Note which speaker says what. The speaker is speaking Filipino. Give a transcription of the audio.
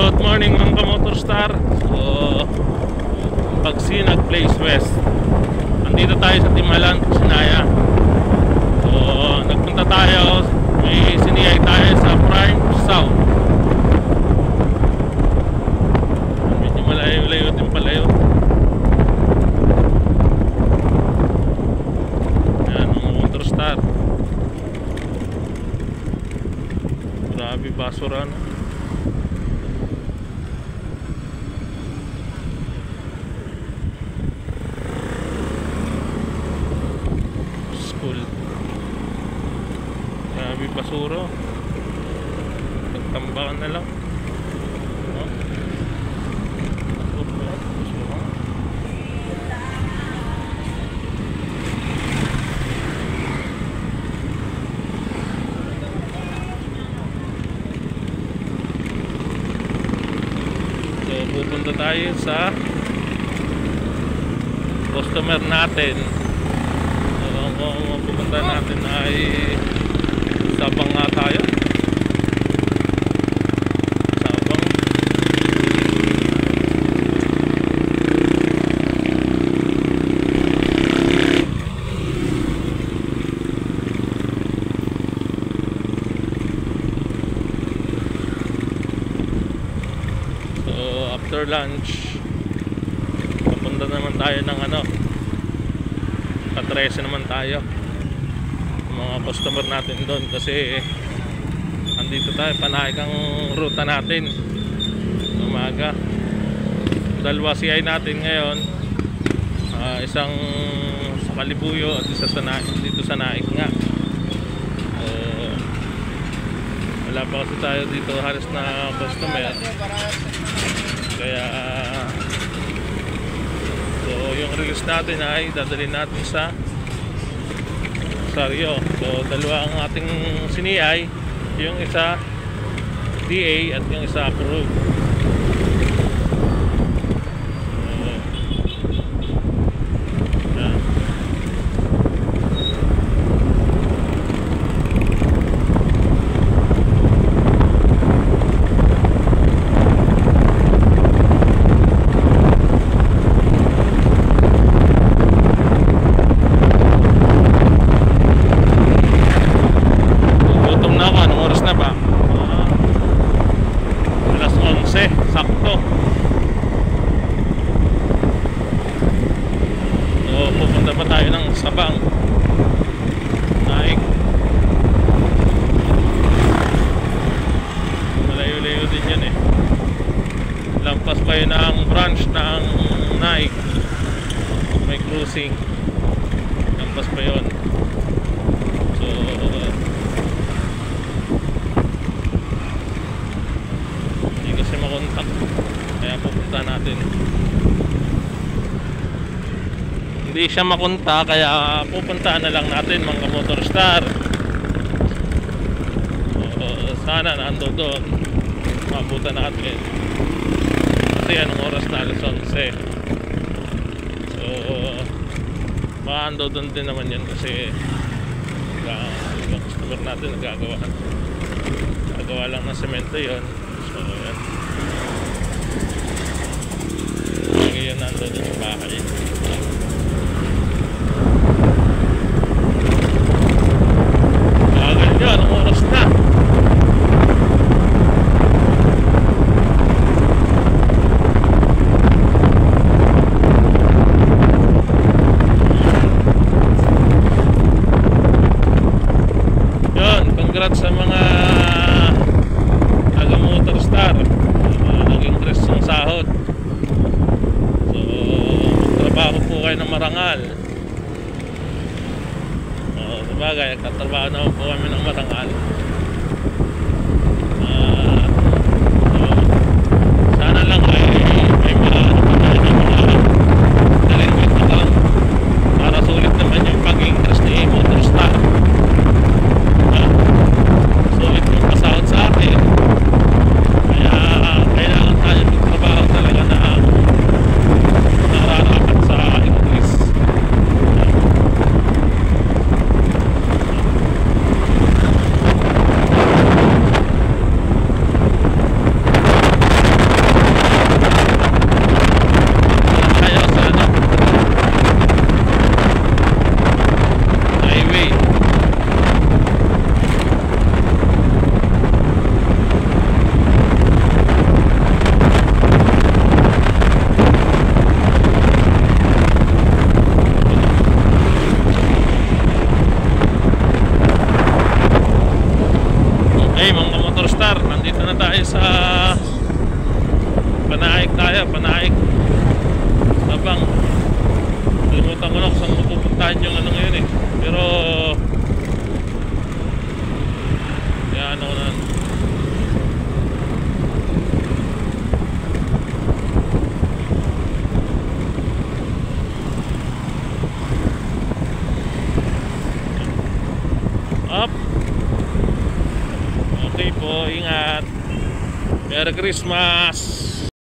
Speaker 1: Good morning mga ka-Motorstar. So, Pagsinag Place West. Andito tayo sa Timalan, Sinaya. So, nagpunta tayo. May siniyay tayo sa Prime South. Medyo malayo-layo din pala yun. Ayan mga Motorstar. Grabe basura no. Grabe basura. Nagtambakan na lang. No? So pupunta tayo sa customer natin. Ang pupunta natin ay Sabang nga tayo. Sabang. So after lunch papunta naman tayo ng Patrese naman tayo. Mga customer natin doon kasi andito tayo, panahik ang ruta natin umaga. Dalawa CI natin ngayon, isang sa Kalibuyo at isa sa dito sa Naik nga. Wala pa kasi tayo dito halos na customer, kaya so yung release natin ay dadalhin natin sa Rosario. So dalawa ang ating siniyay, yung isa DA at yung isa approved. Sakto. So pupunta pa tayo ng Sabang, Naik. Malayo-layo din yan eh. Lampas pa yun ang branch ng Naik. May cruising. Lampas pa yun. So makontak, kaya pupunta natin. Hindi siya makontak, kaya pupuntaan na lang natin mga Motorstar. Sana nando doon, mabutan natin kasi anong oras na, alas 11. So baka ando doon din naman yan kasi yung customer natin nagagawa lang ng semento yon. So yan, ngayon nandun sa bahay. Bagal nyo, anong oras na? Yun, congrats sa mga taga-Motorstar. Naging tres ng sahod. Trabaho po kayo ng marangal. Sabagay, nagtatrabaho naman po kami ng marangal. Sana lang ay may mga delinquent na lang para sulit naman yung pag-interest ni Motorstar. Sulit yung pasahod sa akin, kaya kailangan tayo magtrabaho talaga na nararapat sa English. Saan na tayo sa Panaik tayo, Panaik. Tabang. Kalimutan ko na kung saan mapupuntahan yung ano ngayon eh. Pero yan ako na. Up. Okay po, ingat. Merry Christmas.